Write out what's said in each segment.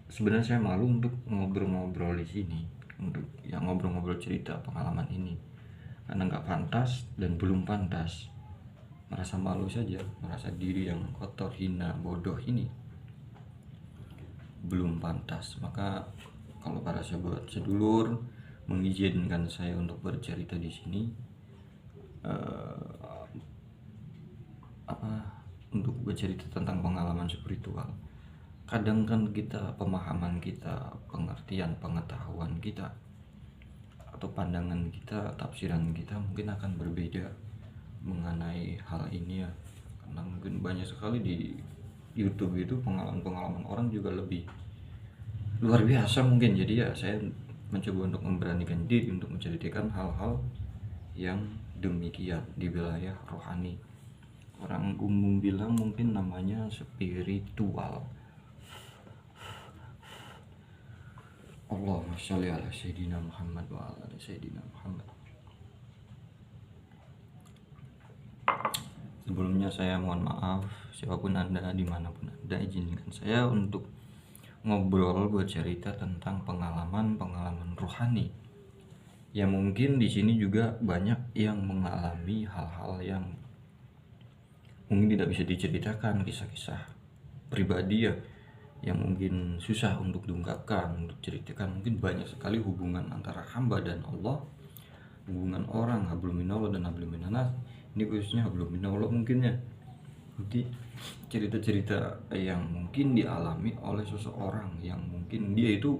sebenarnya saya malu untuk ngobrol-ngobrol di sini, untuk yang ngobrol-ngobrol cerita pengalaman ini, karena nggak pantas dan belum pantas. Merasa malu saja, merasa diri yang kotor, hina, bodoh ini belum pantas. Maka kalau para sahabat sedulur mengizinkan saya untuk bercerita di sini, eh, apa untuk bercerita tentang pengalaman spiritual. Kadang kan kita, pemahaman kita, pengertian, pengetahuan kita, atau pandangan kita, tafsiran kita mungkin akan berbeda mengenai hal ini ya. Karena mungkin banyak sekali di YouTube itu pengalaman-pengalaman orang juga lebih luar biasa mungkin. Jadi ya saya mencoba untuk memberanikan diri untuk menceritakan hal-hal yang demikian di wilayah rohani. Orang umum bilang mungkin namanya spiritual. Allahumma sholli ala sayyidina Muhammad wa ala sayyidina Muhammad. Sebelumnya saya mohon maaf, siapapun Anda, dimanapun Anda, izinkan saya untuk ngobrol, bercerita tentang pengalaman-pengalaman rohani. Ya mungkin di sini juga banyak yang mengalami hal-hal yang mungkin tidak bisa diceritakan, kisah-kisah pribadi ya, yang mungkin susah untuk diungkapkan, untuk ceritakan. Mungkin banyak sekali hubungan antara hamba dan Allah, hubungan orang hablum minallah dan hablum minanas. Ini khususnya hablum minallah mungkin ya. Jadi cerita-cerita yang mungkin dialami oleh seseorang yang mungkin dia itu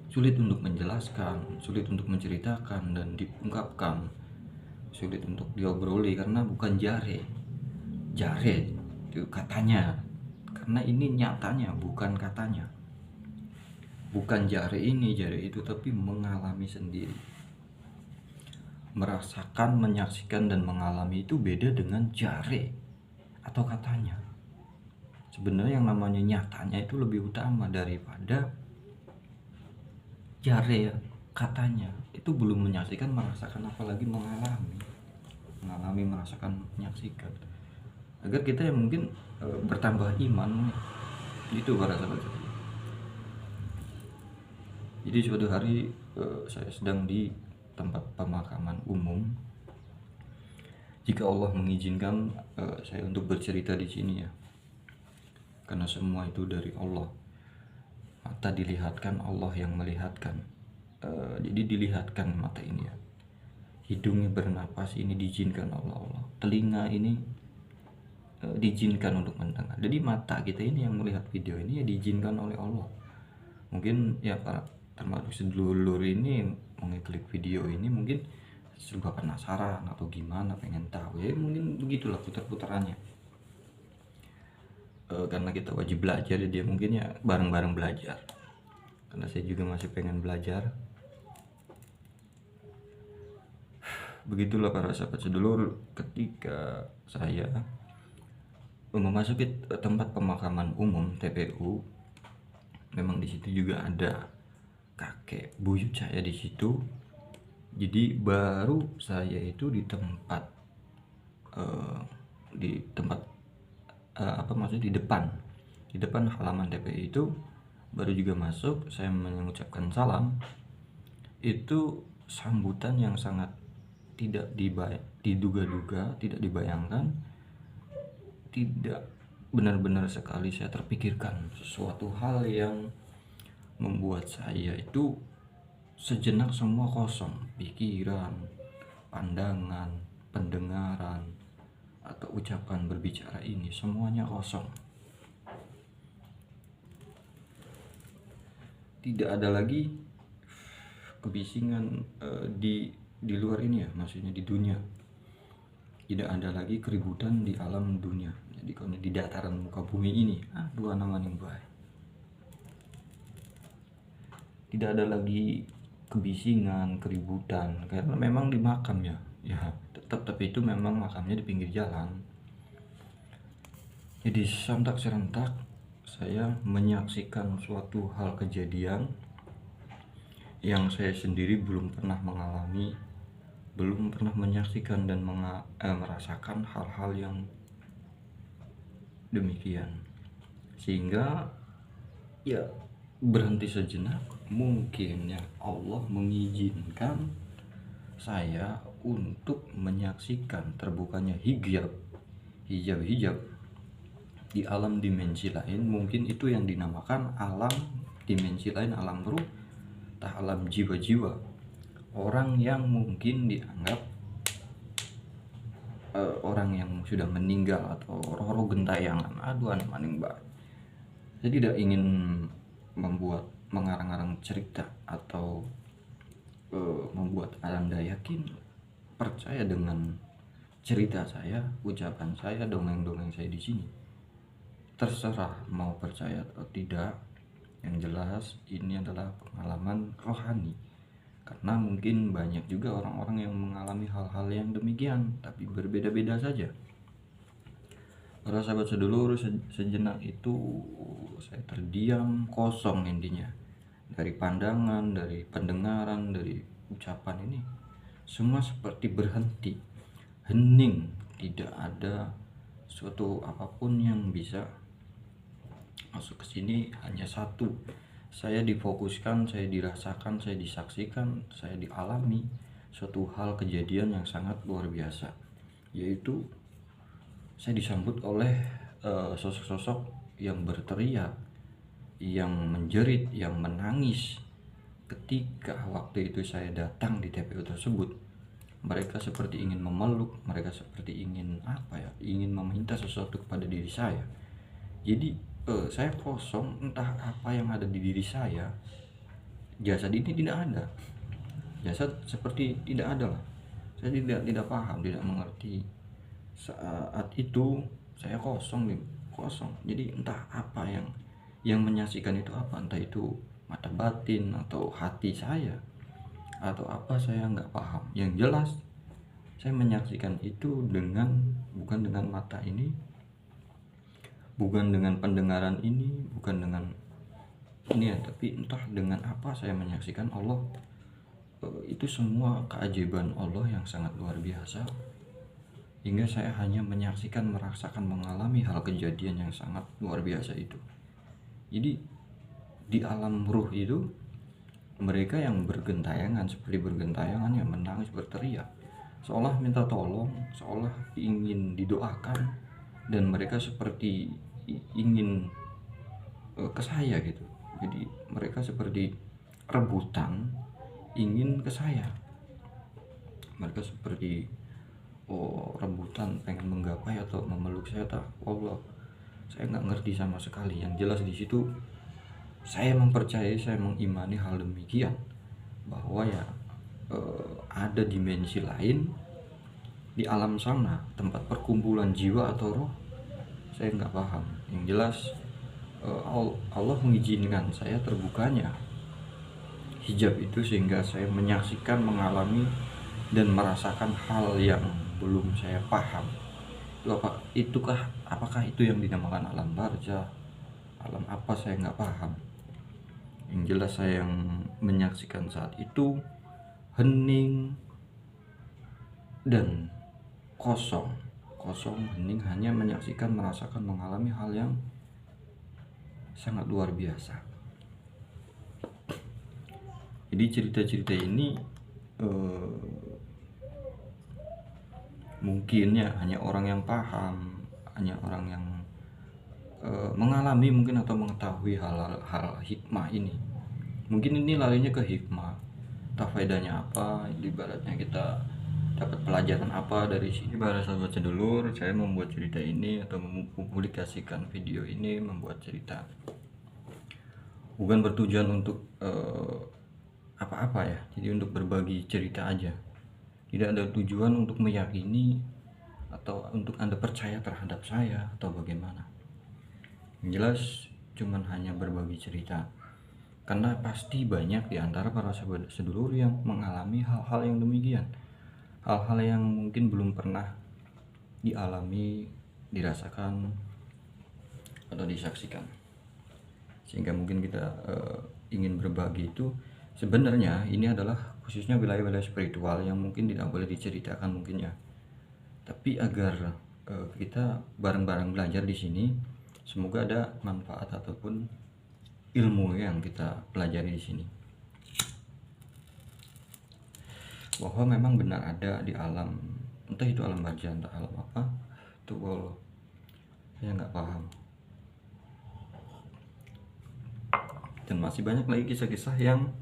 sulit untuk menjelaskan, sulit untuk menceritakan dan diungkapkan, sulit untuk diobroli karena bukan jare itu katanya, karena ini nyatanya bukan katanya, bukan jare ini jare itu, tapi mengalami sendiri, merasakan, menyaksikan dan mengalami itu beda dengan jare atau katanya. Sebenarnya yang namanya nyatanya itu lebih utama daripada jare ya, katanya. Itu belum menyaksikan, merasakan, apalagi mengalami, merasakan, menyaksikan. Agar kita yang mungkin bertambah iman gitu para sahabat. Jadi suatu hari saya sedang di tempat pemakaman umum. Jika Allah mengizinkan saya untuk bercerita di sini ya, karena semua itu dari Allah. Mata dilihatkan, Allah yang melihatkan. Jadi dilihatkan mata ini ya, hidungnya bernapas ini diizinkan oleh Allah, telinga ini diizinkan untuk mendengar. Jadi mata kita ini yang melihat video ini ya diizinkan oleh Allah. Mungkin ya para termasuk sedulur ini mengiklik video ini mungkin serba penasaran atau gimana, pengen tahu ya, mungkin begitulah putar-putarannya. Karena kita wajib belajar ya, dia mungkin ya bareng-bareng belajar, karena saya juga masih pengen belajar. Begitulah para sahabat sedulur, ketika saya memasuki tempat pemakaman umum TPU, memang di situ juga ada kakek buyut saya di situ. Jadi baru saya itu di tempat maksudnya di depan halaman TPU itu, baru juga masuk saya mengucapkan salam. Itu sambutan yang sangat tidak diduga-duga, tidak dibayangkan, tidak benar-benar sekali saya terpikirkan sesuatu hal yang membuat saya itu sejenak semua kosong, pikiran, pandangan, pendengaran, atau ucapan berbicara ini semuanya kosong. Tidak ada lagi kebisingan di luar ini ya, maksudnya di dunia. Tidak ada lagi keributan di alam dunia. Jadi kalau di dataran muka bumi ini, dua nama yang baik. Tidak ada lagi kebisingan, keributan, karena memang di makam ya tetap, tapi itu memang makamnya di pinggir jalan. Jadi serentak saya menyaksikan suatu hal kejadian yang saya sendiri belum pernah mengalami, belum pernah menyaksikan dan merasakan hal-hal yang demikian. Sehingga ya berhenti sejenak, mungkin ya Allah mengizinkan saya untuk menyaksikan terbukanya hijab di alam dimensi lain. Mungkin itu yang dinamakan alam dimensi lain, alam ruh, alam jiwa-jiwa. Orang yang mungkin dianggap orang yang sudah meninggal atau roh-roh gentayangan. Aduh, anak maning mbak. Saya tidak ingin mengarang-arang cerita atau membuat Anda yakin percaya dengan cerita saya, ucapan saya, dongeng-dongeng saya di sini. Terserah mau percaya atau tidak. Yang jelas ini adalah pengalaman rohani. Karena mungkin banyak juga orang-orang yang mengalami hal-hal yang demikian, tapi berbeda-beda saja. Para sahabat sedulur, sejenak itu saya terdiam, kosong intinya. Dari pandangan, dari pendengaran, dari ucapan ini, semua seperti berhenti, hening, tidak ada suatu apapun yang bisa masuk ke sini. Hanya satu, saya difokuskan, saya dirasakan, saya disaksikan, saya dialami suatu hal kejadian yang sangat luar biasa, yaitu saya disambut oleh sosok-sosok yang berteriak, yang menjerit, yang menangis. Ketika waktu itu saya datang di TPU tersebut, mereka seperti ingin memeluk, mereka seperti ingin ingin meminta sesuatu kepada diri saya. Jadi saya kosong, entah apa yang ada di diri saya. Jasad ini tidak ada, jasad seperti tidak ada lah. Saya tidak paham, tidak mengerti. Saat itu saya kosong. Jadi entah apa yang menyaksikan itu apa, entah itu mata batin atau hati saya atau apa, saya nggak paham. Yang jelas saya menyaksikan itu bukan dengan mata ini, bukan dengan pendengaran ini, bukan dengan ini ya, tapi entah dengan apa saya menyaksikan Allah. Itu semua keajaiban Allah yang sangat luar biasa, hingga saya hanya menyaksikan, merasakan, mengalami hal kejadian yang sangat luar biasa itu. Jadi di alam ruh itu mereka yang bergentayangan, seperti bergentayangan, yang menangis, berteriak, seolah minta tolong, seolah ingin didoakan, dan mereka seperti ingin ke saya gitu. Jadi mereka seperti rebutan ingin ke saya. Mereka seperti rebutan pengen menggapai atau memeluk saya. Allah, saya nggak ngerti sama sekali. Yang jelas di situ saya mempercayai, saya mengimani hal demikian, bahwa ya ada dimensi lain di alam sana, tempat perkumpulan jiwa atau roh. Saya nggak paham. Yang jelas Allah mengizinkan saya terbukanya hijab itu, sehingga saya menyaksikan, mengalami, dan merasakan hal yang belum saya paham. Apakah itu yang dinamakan alam barzah, alam apa, saya nggak paham. Yang jelas saya yang menyaksikan saat itu hening dan kosong, hening, hanya menyaksikan, merasakan, mengalami hal yang sangat luar biasa. Jadi cerita-cerita ini mungkin ya hanya orang yang paham, hanya orang yang mengalami mungkin, atau mengetahui hal hikmah ini. Mungkin ini larinya ke hikmah, entah faedahnya apa, ibaratnya kita dapat pelajaran apa dari sini. Para sahabat sedulur, saya membuat cerita ini atau mempublikasikan video ini, membuat cerita bukan bertujuan untuk apa-apa ya, jadi untuk berbagi cerita aja. Tidak ada tujuan untuk meyakini atau untuk Anda percaya terhadap saya atau bagaimana. Yang jelas cuman hanya berbagi cerita, karena pasti banyak di antara para sahabat sedulur yang mengalami hal-hal yang demikian, hal-hal yang mungkin belum pernah dialami, dirasakan, atau disaksikan. Sehingga mungkin kita ingin berbagi itu. Sebenarnya ini adalah khususnya wilayah-wilayah spiritual yang mungkin tidak boleh diceritakan mungkin ya. Tapi agar kita bareng-bareng belajar di sini, semoga ada manfaat ataupun ilmu yang kita pelajari di sini, bahwa memang benar ada di alam, entah itu alam barzah, entah alam apa itu, Allah saya nggak paham. Dan masih banyak lagi kisah-kisah yang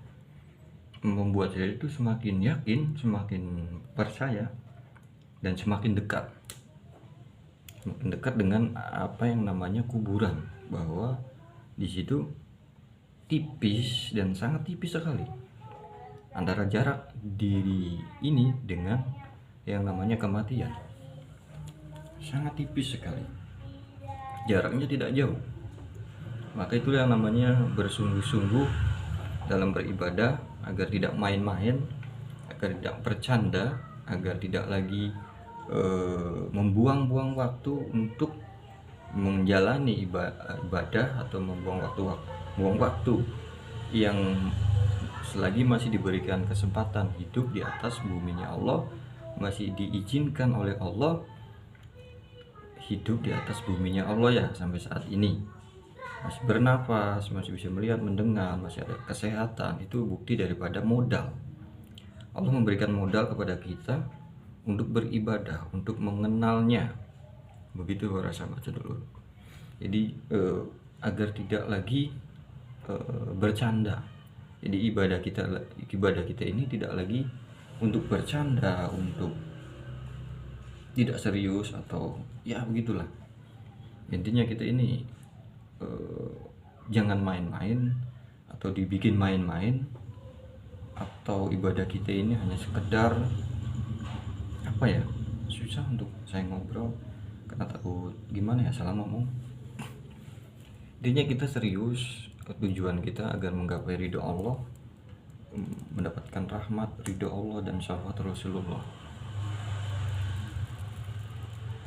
membuat saya itu semakin yakin, semakin percaya, dan semakin dekat dengan apa yang namanya kuburan, bahwa di situ tipis dan sangat tipis sekali antara jarak diri ini dengan yang namanya kematian. Sangat tipis sekali, jaraknya tidak jauh. Maka itulah yang namanya bersungguh-sungguh dalam beribadah, agar tidak main-main, agar tidak bercanda, agar tidak lagi membuang-buang waktu untuk menjalani ibadah, atau membuang waktu yang selagi masih diberikan kesempatan hidup di atas buminya Allah, masih diizinkan oleh Allah hidup di atas buminya Allah ya, sampai saat ini masih bernafas, masih bisa melihat, mendengar, masih ada kesehatan, itu bukti daripada modal. Allah memberikan modal kepada kita untuk beribadah, untuk mengenalnya. Begitu para sahabat sedulur. Jadi agar tidak lagi bercanda. Jadi ibadah kita ini tidak lagi untuk bercanda, untuk tidak serius, atau ya begitulah. Intinya kita ini jangan main-main, atau dibikin main-main, atau ibadah kita ini hanya sekedar apa ya, susah untuk saya ngobrol karena takut gimana ya, salah ngomong. Intinya kita serius, tujuan kita agar menggapai ridho Allah, mendapatkan rahmat, ridho Allah, dan syafaat Rasulullah.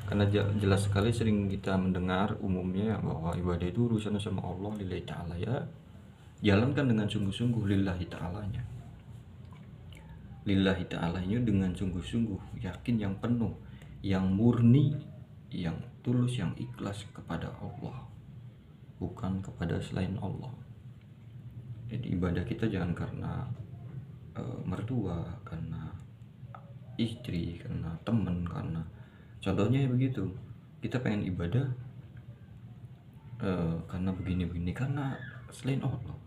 Karena jelas sekali sering kita mendengar umumnya bahwa ibadah itu urusan sama Allah lillahi ta'ala, ya jalankan dengan sungguh-sungguh lillahi ta'alanya. Lillahi ta'alanya dengan sungguh-sungguh, yakin, yang penuh, yang murni, yang tulus, yang ikhlas kepada Allah, bukan kepada selain Allah. Jadi ibadah kita jangan karena mertua, karena istri, karena teman, karena contohnya ya begitu, kita pengen ibadah karena begini-begini, karena selain Allah.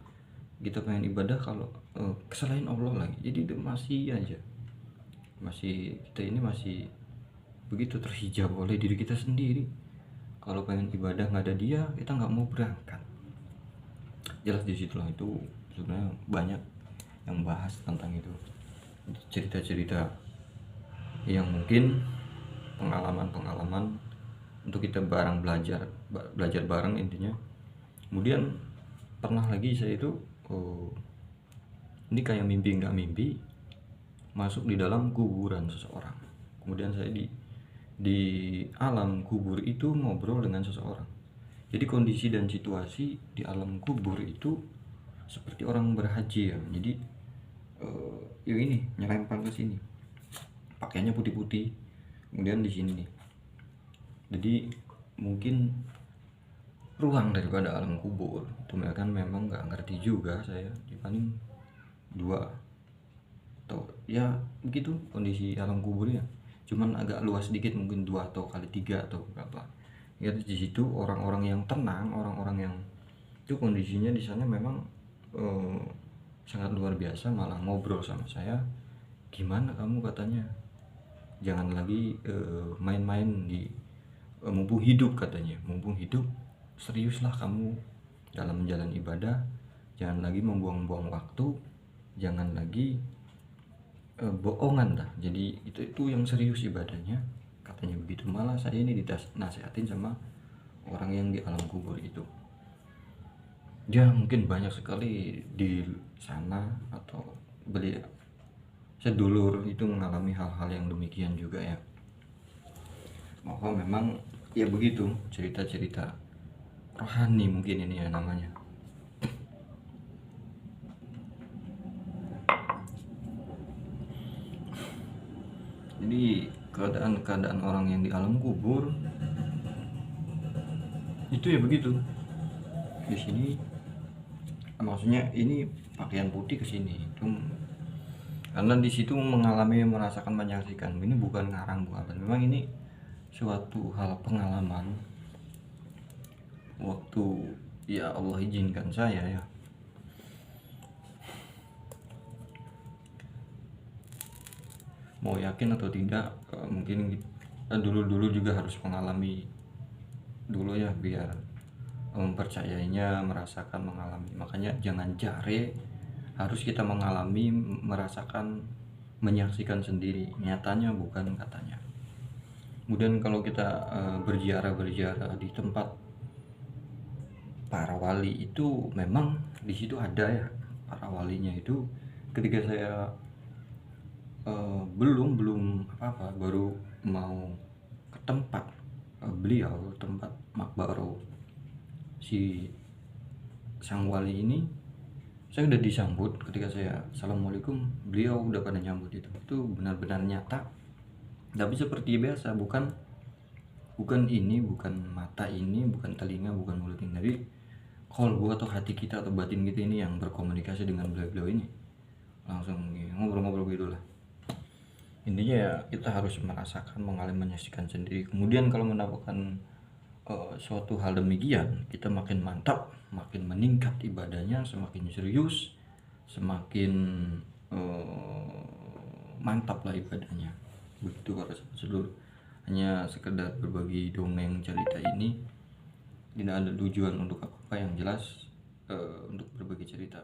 Kita pengen ibadah kalau selain Allah lagi. Jadi itu masih aja, kita ini masih begitu terhijab oleh diri kita sendiri. Kalau pengen ibadah nggak ada dia, kita nggak mau berangkat. Jelas di situlah itu sebenarnya banyak yang bahas tentang itu, cerita-cerita yang mungkin pengalaman untuk kita belajar bareng intinya. Kemudian pernah lagi saya itu ini kayak mimpi nggak mimpi, masuk di dalam kuburan seseorang. Kemudian saya di alam kubur itu ngobrol dengan seseorang. Jadi kondisi dan situasi di alam kubur itu seperti orang berhaji ya. Jadi yuk ini nyerempang ke sini, pakaiannya putih-putih. Kemudian di sini nih, jadi mungkin ruang daripada alam kubur itu kan memang nggak ngerti juga saya, paling 2 atau ya begitu kondisi alam kuburnya, cuman agak luas sedikit, mungkin 2 atau kali 3 atau berapa ya. Di situ orang-orang yang tenang, orang-orang yang itu kondisinya di sana memang sangat luar biasa, malah ngobrol sama saya, gimana kamu, katanya jangan lagi main-main di mumpung hidup, katanya mumpung hidup seriuslah kamu dalam menjalani ibadah, jangan lagi membuang-buang waktu, jangan lagi bohongan dah, jadi itu yang serius ibadahnya, katanya begitu. Malah saya ini dinasihatin sama orang yang di alam kubur itu. Ya mungkin banyak sekali di sana atau sedulur itu mengalami hal-hal yang demikian juga ya. Maka memang ya begitu, cerita-cerita rohani mungkin ini ya namanya. Jadi keadaan orang yang di alam kubur itu ya begitu. Di sini maksudnya ini pakaian putih ke sini itu karena di situ mengalami, merasakan, menyaksikan. Ini bukan ngarang buatan, memang ini suatu hal pengalaman waktu ya Allah izinkan saya ya mau yakin atau tidak, mungkin dulu juga harus mengalami dulu ya biar mempercayainya, merasakan, mengalami. Makanya jangan jare, harus kita mengalami, merasakan, menyaksikan sendiri, nyatanya bukan katanya. Kemudian kalau kita berziarah di tempat para wali itu, memang di situ ada ya para walinya itu. Ketika saya belum apa-apa, baru mau ke tempat beliau, tempat makbaro si sang wali ini, saya udah disambut. Ketika saya assalamualaikum, beliau udah pada nyambut. Itu benar-benar nyata, tapi seperti biasa, bukan ini, bukan mata ini, bukan telinga, bukan mulut ini. Jadi kolbu atau hati kita atau batin kita ini yang berkomunikasi dengan beliau ini, langsung ngobrol-ngobrol gitulah. Intinya ya kita harus merasakan, mengalami, menyaksikan sendiri. Kemudian kalau mendapatkan suatu hal demikian, kita makin mantap, makin meningkat ibadahnya, semakin serius, semakin mantap lah ibadahnya. Begitu para saudara. Hanya sekedar berbagi dongeng cerita ini, tidak ada tujuan untuk apa-apa, yang jelas untuk berbagi cerita.